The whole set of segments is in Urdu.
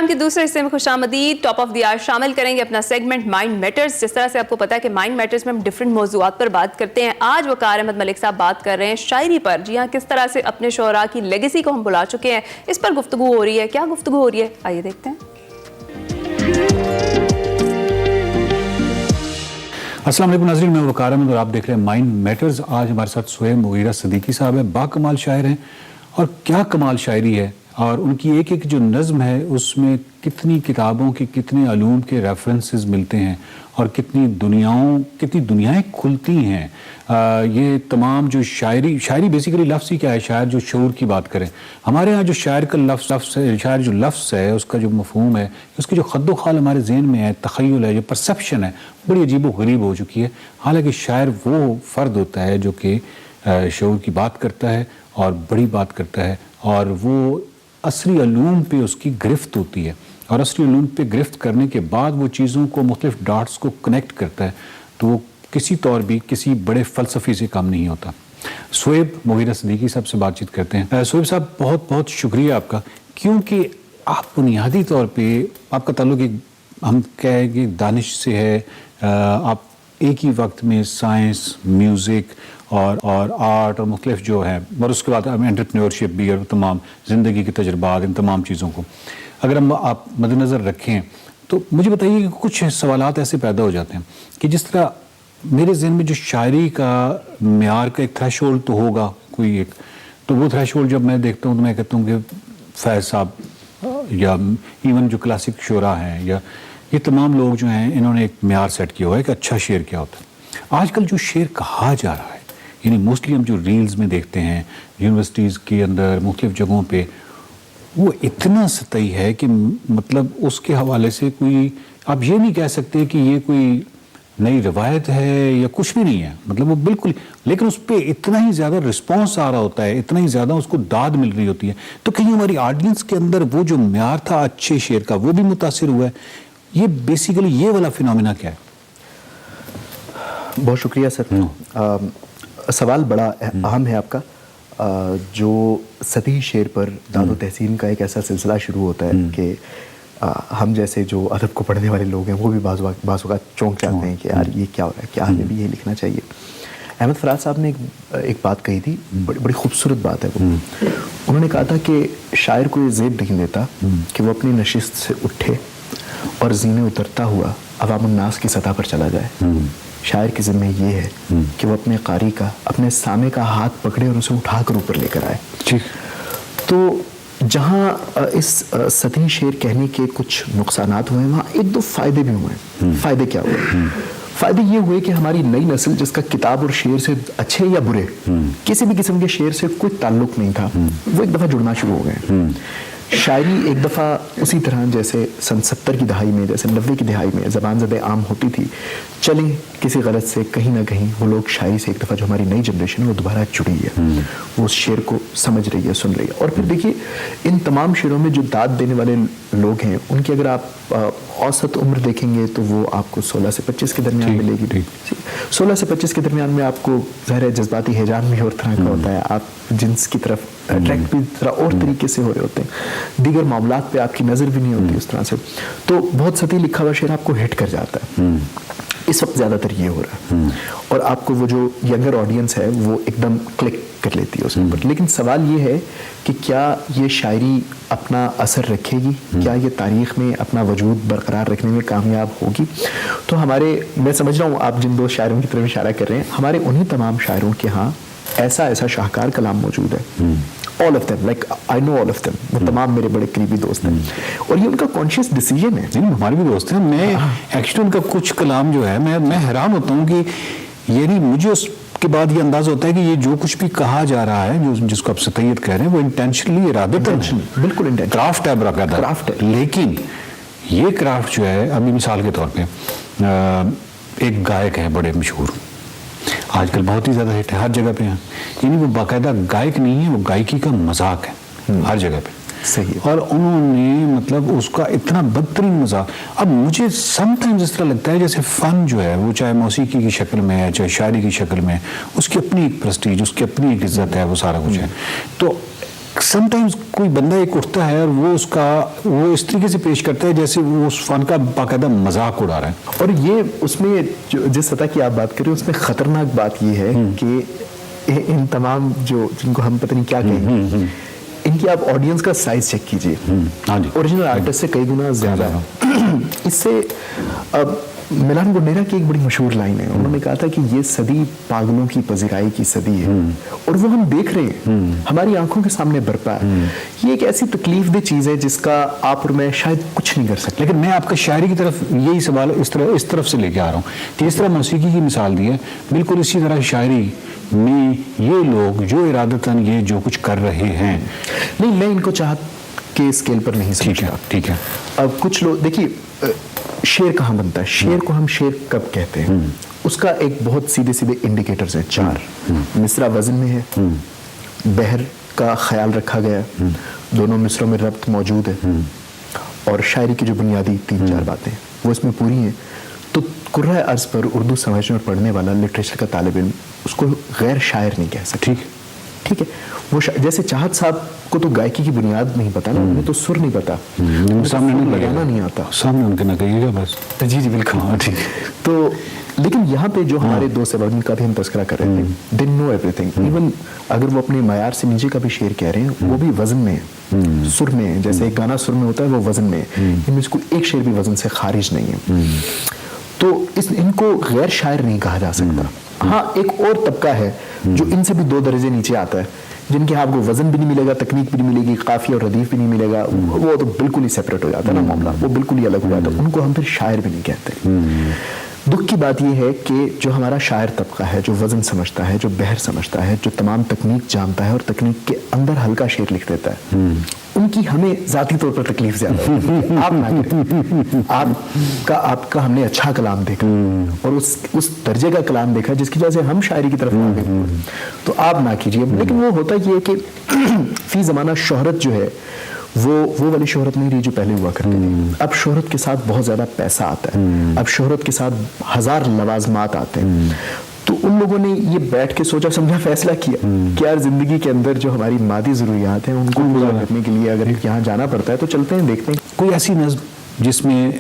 پروگرام کے دوسرے حصے میں خوش آمدید. ٹاپ آف دی آر شامل کریں گے اپنا سیگمنٹ مائنڈ میٹرز. جس طرح سے آپ کو پتا ہے کہ مائنڈ میٹرز میں ہم ڈفرینٹ موضوعات پر بات کرتے ہیں. آج وقار احمد ملک صاحب بات کر رہے ہیں شاعری پر. جی ہاں, کس طرح سے اپنے شعراء کی لیگیسی کو ہم بلا چکے ہیں, اس پر گفتگو ہو رہی ہے. کیا گفتگو ہو رہی ہے, آئیے دیکھتے ہیں. السلام علیکم ناظرین, میں وقار احمد اور آپ دیکھ رہے ہیں مائنڈ میٹرز. آج ہمارے ساتھ سہیب مغیرہ صدیقی صاحب ہیں, با کمال شاعر ہیں, اور کیا کمال شاعری ہے, اور ان کی ایک ایک جو نظم ہے اس میں کتنی کتابوں کے کتنے علوم کے ریفرنسز ملتے ہیں, اور کتنی دنیایں کھلتی ہیں. یہ تمام جو شاعری بیسیکلی لفظ ہی کیا ہے, شاعر جو شعور کی بات کریں. ہمارے ہاں جو شاعر کا شاعر جو لفظ ہے, اس کا جو مفہوم ہے, اس کی جو خد و خال ہمارے ذہن میں ہے, تخیل ہے, جو پرسیپشن ہے, بڑی عجیب و غریب ہو چکی ہے. حالانکہ شاعر وہ فرد ہوتا ہے جو کہ شعور کی بات کرتا ہے اور بڑی بات کرتا ہے, اور وہ عصری علوم پہ اس کی گرفت ہوتی ہے, اور عصری علوم پہ گرفت کرنے کے بعد وہ چیزوں کو مختلف ڈاٹس کو کنیکٹ کرتا ہے, تو وہ کسی طور بھی کسی بڑے فلسفی سے کم نہیں ہوتا. سہیب مغیرہ صدیقی صاحب سے بات چیت کرتے ہیں. سہیب صاحب, بہت بہت شکریہ آپ کا, کیونکہ آپ بنیادی طور پہ آپ کا تعلق ایک ہم کہیں کہ دانش سے ہے. آپ ایک ہی وقت میں سائنس, میوزک اور آرٹ اور مختلف جو ہیں, اور اس کے بعد انٹرپرینیورشپ بھی, اور تمام زندگی کے تجربات, ان تمام چیزوں کو اگر ہم آپ مد نظر رکھیں تو مجھے بتائیے کہ کچھ سوالات ایسے پیدا ہو جاتے ہیں کہ جس طرح میرے ذہن میں جو شاعری کا معیار کا ایک تھریش ہولڈ تو ہوگا کوئی ایک, تو وہ تھریش ہولڈ جب میں دیکھتا ہوں تو میں کہتا ہوں کہ فیض صاحب یا ایون جو کلاسک شعراء ہیں یا یہ تمام لوگ جو ہیں, انہوں نے ایک معیار سیٹ کیا ہوا ہے کہ اچھا شعر کیا ہوتا ہے. آج کل جو شعر کہا جا رہا ہے, یعنی موسٹلی ہم جو ریلز میں دیکھتے ہیں یونیورسٹیز کے اندر مختلف جگہوں پہ, وہ اتنا سطحی ہے کہ مطلب اس کے حوالے سے کوئی آپ یہ نہیں کہہ سکتے کہ یہ کوئی نئی روایت ہے یا کچھ بھی نہیں ہے. مطلب وہ بالکل, لیکن اس پہ اتنا ہی زیادہ رسپانس آ رہا ہوتا ہے, اتنا ہی زیادہ اس کو داد مل رہی ہوتی ہے. تو کہیں ہماری آڈینس کے اندر وہ جو معیار تھا اچھے شعر کا, وہ بھی متاثر ہوا ہے. یہ بیسیکلی یہ والا فینومینا کیا ہے؟ بہت شکریہ سر. سوال بڑا اہم ہے آپ کا. جو سطحی شعر پر داد و تحسین کا ایک ایسا سلسلہ شروع ہوتا ہے کہ ہم جیسے جو ادب کو پڑھنے والے لوگ ہیں وہ بھی بعض اوقات چونک جاتے ہیں کہ یار یہ کیا ہو رہا ہے, کیا ہمیں بھی یہ لکھنا چاہیے. احمد فراز صاحب نے ایک بات کہی تھی, بڑی خوبصورت بات ہے وہ. انہوں نے کہا تھا کہ شاعر کو یہ زیب نہیں دیتا کہ وہ اپنی نشست سے اٹھے اور زینے اترتا ہوا عوام الناس کی سطح پر چلا جائے. شاعر کی ذمہ یہ ہے کہ وہ اپنے قاری کا, اپنے سامع کا ہاتھ پکڑے اور اسے اٹھا کر اوپر لے کر آئے. تو جہاں اس سطحی شعر کہنے کے کچھ نقصانات ہوئے ہیں, وہاں ایک دو فائدے بھی ہوئے ہیں. فائدے کیا ہوئے؟ فائدے یہ ہوئے کہ ہماری نئی نسل جس کا کتاب اور شعر سے اچھے یا برے کسی بھی قسم کے شعر سے کوئی تعلق نہیں تھا, وہ ایک دفعہ جڑنا شروع ہو گئے. شاعری ایک دفعہ اسی طرح جیسے سن 70 کی دہائی میں, جیسے 90 کی دہائی میں زبان زدیں عام ہوتی تھی, چلیں کسی غلط سے کہیں نہ کہیں وہ لوگ شاعری سے ایک دفعہ جو ہماری نئی جنریشن ہے وہ دوبارہ جڑی ہے, وہ اس شعر کو سمجھ رہی ہے, سن رہی ہے. اور پھر دیکھیے ان تمام شعروں میں جو داد دینے والے لوگ ہیں ان کی اگر آپ اوسط عمر دیکھیں گے تو وہ آپ کو 16 سے 25 کے درمیان ملے گی. 16 سے 25 کے درمیان میں آپ کو ظاہر جذباتی ہیجان بھی اور طرح کا ہوتا ہے, آپ جنس کی طرف اٹریکٹ بھی ذرا اور طریقے سے ہو رہے ہوتے ہیں, دیگر معاملات پہ آپ کی نظر بھی نہیں ہوتی اس طرح سے, تو بہت سطحی لکھا ہوا شعر آپ کو ہٹ کر جاتا ہے. اس وقت زیادہ تر یہ ہو رہا ہے, اور آپ کو وہ جو ینگر آڈینس ہے وہ ایک دم کلک کر لیتی ہے اس پر. لیکن سوال یہ ہے کہ کیا یہ شاعری اپنا اثر رکھے گی, کیا یہ تاریخ میں اپنا وجود برقرار رکھنے میں کامیاب ہوگی؟ تو ہمارے, میں سمجھ رہا ہوں آپ جن دو شاعروں کی طرف اشارہ کر رہے ہیں, ہمارے انہی تمام شاعروں کے ہاں ایسا شاہکار کلام موجود ہے. all of them, like I know all of them, وہ تمام میرے بڑے قریبی دوست ہیں, اور یہ ان کا کانشیس ڈیسیجن ہے. نہیں, ہمارے بھی دوست ہیں. میں ایکچولی ان کا کچھ کلام جو ہے میں حیران ہوتا ہوں کہ یعنی مجھے اس کے بعد یہ انداز ہوتا ہے کہ یہ جو کچھ بھی کہا جا رہا ہے, جس کو آپ سطحیت کہہ رہے ہیں, وہ انٹینشنلی ارادتاً ہے, بالکل کرافٹ ہے, باقاعدہ کرافٹ ہے. لیکن یہ کرافٹ جو ہے, ابھی مثال کے طور پہ ایک گائک ہے بڑے مشہور, آج کل بہت ہی زیادہ ہٹ ہے, ہر جگہ پہ ہیں. یعنی وہ باقاعدہ گائک نہیں ہے, وہ گائکی کا مذاق ہے ہر جگہ پہ. صحیح. اور انہوں نے مطلب اس کا اتنا بدترین مذاق. اب مجھے سم ٹائمز اس طرح لگتا ہے جیسے فن جو ہے وہ چاہے موسیقی کی شکل میں ہے, چاہے شاعری کی شکل میں, اس کی اپنی ایک پرسٹیج, اس کی اپنی ایک عزت ہے, وہ سارا کچھ ہے. تو سم ٹائمز کوئی بندہ ایک اٹھتا ہے اور وہ اس طریقے سے پیش کرتا ہے جیسے وہ اس فن کا باقاعدہ مذاق اڑا رہا ہے. اور یہ اس میں جس سطح کی آپ بات کر رہے ہیں اس میں خطرناک بات یہ ہے کہ ان تمام جن کو ہم پتہ نہیں کیا کہیں گے، ان کی آپ آڈینس کا سائز چیک کیجئے، اوریجنل آرٹسٹ سے کئی گنا زیادہ ہے. اس سے ملان گنڈیرا کی ایک بڑی مشہور لائن ہے، انہوں نے کہا تھا کہ یہ صدی پاگلوں کی پذیرائی کی صدی ہے، اور وہ ہم دیکھ رہے ہیں، ہماری آنکھوں کے سامنے برپا ہے. یہ ایک ایسی تکلیف دہ چیز ہے جس کا آپ اور میں شاید کچھ نہیں کر سکتے. لیکن میں آپ کا شاعری کی طرف یہی سوال اس طرف سے لے کے آ رہا ہوں کہ اس طرح موسیقی کی مثال دی ہے، بالکل اسی طرح شاعری میں یہ لوگ جو ارادتاً یہ جو کچھ کر رہے ہیں، نہیں، میں ان کو چاہت کے اسکیل پر نہیں سمجھتا. ٹھیک ہے. اب کچھ لوگ دیکھیے، شعر کہاں بنتا ہے، شعر کو ہم شعر کب کہتے ہیں، اس کا ایک بہت سیدھے انڈیکیٹرز ہیں 4. مصرع وزن میں ہے، بحر کا خیال رکھا گیا، دونوں مصروں میں ربط موجود ہے، اور شاعری کی جو بنیادی 3-4 باتیں وہ اس میں پوری ہیں. تو قرۂ ارض پر اردو سمجھنے اور پڑھنے والا لٹریچر کا طالب علم اس کو غیر شاعر نہیں کہہ سکتا. ٹھیک ہے. وہ جیسے چاہت صاحب کو تو گائکی کی بنیاد نہیں پتا نا، انہیں تو سر نہیں پتا، سامنے نہیں لگانا نہیں آتا، سامنے ان کے نہ کہیے گا بس. جی بالکل. ٹھیک. تو لیکن یہاں پہ جو ہمارے دوست ہیں جن کا بھی ہم تذکرہ کر رہے تھے، they know everything. ایون اگر وہ اپنے معیار سے نیچے کا بھی شعر کہہ رہے ہیں، وہ بھی وزن میں ہے، سر میں ہے. جیسے ایک گانا سر میں ہوتا ہے، وہ وزن میں ہے. ان میں سے کوئی ایک شعر بھی وزن سے خارج نہیں ہے. تو ان کو غیر شاعر نہیں کہا جا سکتا. ہاں، ایک اور طبقہ ہے جو ان سے بھی 2 درجے نیچے آتا ہے، جن کے آپ کو وزن بھی نہیں ملے گا، تکنیک بھی نہیں ملے گی، قافیہ اور ردیف بھی نہیں ملے گا. وہ تو بالکل ہی سیپریٹ ہو جاتا ہے نا معاملہ، وہ بالکل ہی الگ ہو جاتا ہے. ان کو ہم پھر شاعر بھی نہیں کہتے. دکھ کی بات یہ ہے کہ جو ہمارا شاعر طبقہ ہے، جو وزن سمجھتا ہے، جو بحر سمجھتا ہے، جو تمام تکنیک جانتا ہے اور تکنیک کے اندر ہلکا شعر لکھ دیتا ہے، ان کی ہمیں ذاتی طور پر تکلیف زیادہ ہے. آپ نہ کریں. آپ کا ہم نے اچھا کلام دیکھا اور اس درجے کا کلام دیکھا جس کی وجہ سے ہم شاعری کی طرف آگے، تو آپ نہ کیجیے. لیکن وہ ہوتا یہ ہے کہ فی زمانہ شہرت جو ہے وہ والی شہرت نہیں رہی جو پہلے ہوا کرتی تھی. اب شہرت کے ساتھ بہت زیادہ پیسہ آتا ہے، اب شہرت کے ساتھ 1000 لوازمات آتے ہیں. تو ان لوگوں نے یہ بیٹھ کے سوچا سمجھا فیصلہ کیا کہ یار زندگی کے اندر جو ہماری مادی ضروریات ہیں ان کو پورا کرنے کے لیے اگر یہاں جانا پڑتا ہے تو چلتے ہیں، دیکھتے ہیں. کوئی ایسی نظم جس میں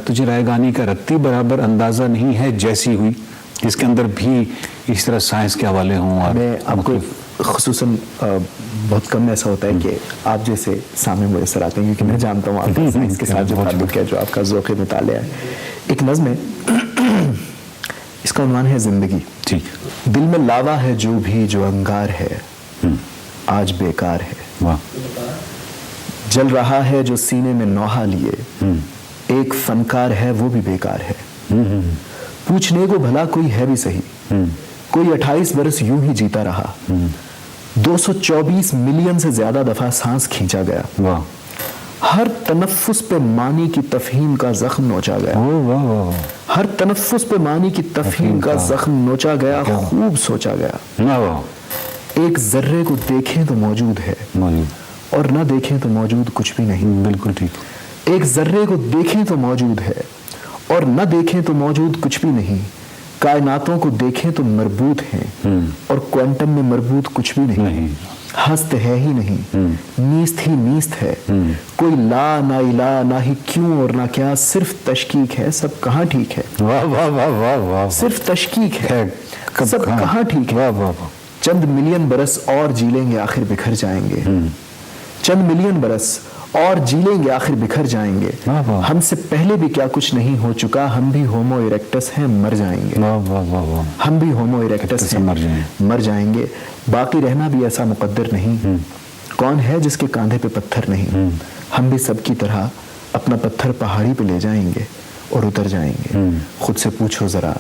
تجھے رائے گانی کا رتی برابر اندازہ نہیں ہے جیسی ہوئی، جس کے اندر بھی اس طرح سائنس کے حوالے ہوں؟ میں آپ کو خصوصاً بہت کم ایسا ہوتا ہے کہ آپ جیسے سامنے میسر آتے ہیں، کیونکہ میں جانتا ہوں آپ کا سائنس کے ساتھ جو تعلق ہے، جو آپ کا ذوق مطالعہ ہے. ایک نظم ہے، اس کا عنوان ہے زندگی. دل میں لاوا ہے جو بھی جو انگار ہے، آج بیکار ہے. جل رہا ہے جو سینے میں نوحہ لیے، ایک فنکار ہے وہ بھی بیکار ہے. پوچھنے کو بھلا کوئی ہے بھی صحیح، کوئی 28 برس یوں ہی جیتا رہا، 224 ملین سے زیادہ دفعہ سانس کھینچا گیا، ہر تنفس پہ معنی کی تفہیم کا زخم نوچا گیا، ہر تنفس پہ معنی کی تفہیم کا زخم نوچا گیا، خوب سوچا گیا. ایک ذرے کو دیکھیں تو موجود ہے اور نہ دیکھیں تو موجود کچھ بھی نہیں. بالکل ٹھیک. ایک ذرے کو دیکھیں تو موجود ہے اور نہ دیکھیں تو موجود کچھ بھی نہیں. کائناتوں کو دیکھیں تو مربوط ہیں اور کوانٹم میں مربوط کچھ بھی نہیں. ہست ہے ہی نہیں، نیست ہی نیست ہے، کوئی لا نہ الہ نہ ہی کیوں اور نہ کیا، صرف تشکیک ہے سب کہاں ٹھیک ہے. واہ واہ واہ واہ واہ. صرف تشکیک ہے سب کہاں ٹھیک ہے. چند ملین برس اور جی لیں گے آخر بکھر جائیں گے، چند ملین برس اور جی لیں گے آخر بکھر جائیں گے. ہم سے پہلے بھی کیا کچھ نہیں ہو چکا، ہم بھی ہومو ایریکٹس ہیں مر جائیں گے. ہم بھی ہومو ایریکٹس ہیں مر جائیں گے. باقی رہنا بھی ایسا مقدر نہیں، کون ہے جس کے کاندھے پہ پتھر نہیں. ہم بھی سب کی طرح اپنا پتھر پہاڑی پہ لے جائیں گے اور اتر جائیں گے. خود سے پوچھو ذرا،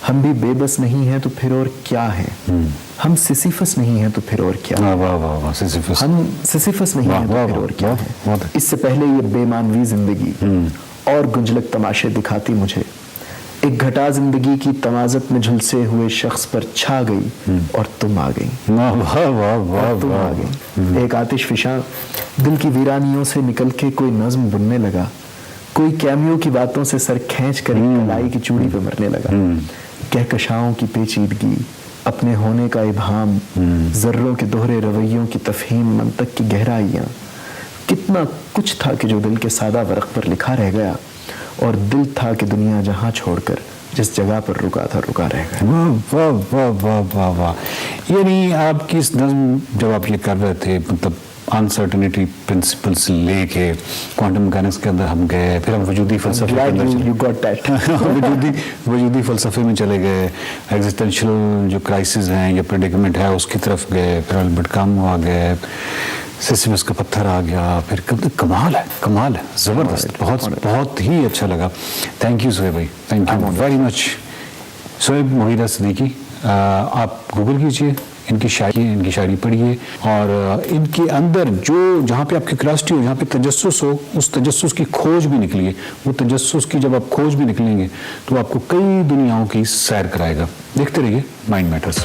ہم بھی بے بس نہیں ہیں تو پھر اور کیا ہیں. ہم سیسیفس نہیں ہیں تو پھر اور کیا. ہم سیسیفس نہیں ہیں تو پھر اور کیا ہے. اس سے پہلے یہ بے معنوی زندگی اور گنجلک تماشے دکھاتی مجھے، ایک گھٹا زندگی کی تمازت میں جھلسے ہوئے شخص پر چھا گئی اور تم آ گئی. تم آ گئی. ایک آتش فشاں دل کی ویرانیوں سے نکل کے کوئی نظم بننے لگا، کوئی کیمیوں کی باتوں سے سر کھینچ کر کلائی کی چوڑی پہ مرنے لگا. کہکشاؤں کی پیچیدگی، اپنے ہونے کا ابہام، ذروں کے دوہرے رویوں کی تفہیم، منطق کی گہرائیاں، کتنا کچھ تھا کہ جو دل کے سادہ ورق پر لکھا رہ گیا، اور دل تھا کہ دنیا جہاں چھوڑ کر جس جگہ پر رکا تھا رکا رہ گیا۔ واہ واہ واہ واہ واہ واہ، یعنی آپ کی اس نظم جب آپ یہ کر رہے تھے، مطلب انسرٹنٹی پرنسپلس لے کے کوانٹم میکینکس کے اندر ہم گئے، پھر ہم وجودی فلسفے کے اندر وجودی فلسفے میں چلے گئے، ایگزسٹینشل جو کرائسس ہیں یا پریڈیکمنٹ ہے اس کی طرف گئے، پھر البرٹ کامو آ گئے، سسمس کا پتھر آ گیا، پھر کمال ہے زبردست، بہت ہی اچھا لگا۔ تھینک یو سہیب بھائی، thank you very much. Suhaib Mughira Siddiqui, آپ گوگل کیجئے، ان کی شاعری پڑھیے، اور ان کے اندر جہاں پہ آپ کی کیوریاسٹی ہو، جہاں پہ تجسس ہو، اس تجسس کی کھوج بھی نکلیے۔ وہ تجسس کی جب آپ کھوج بھی نکلیں گے تو آپ کو کئی دنیاؤں کی سیر کرائے گا۔ دیکھتے رہیے مائنڈ میٹرز۔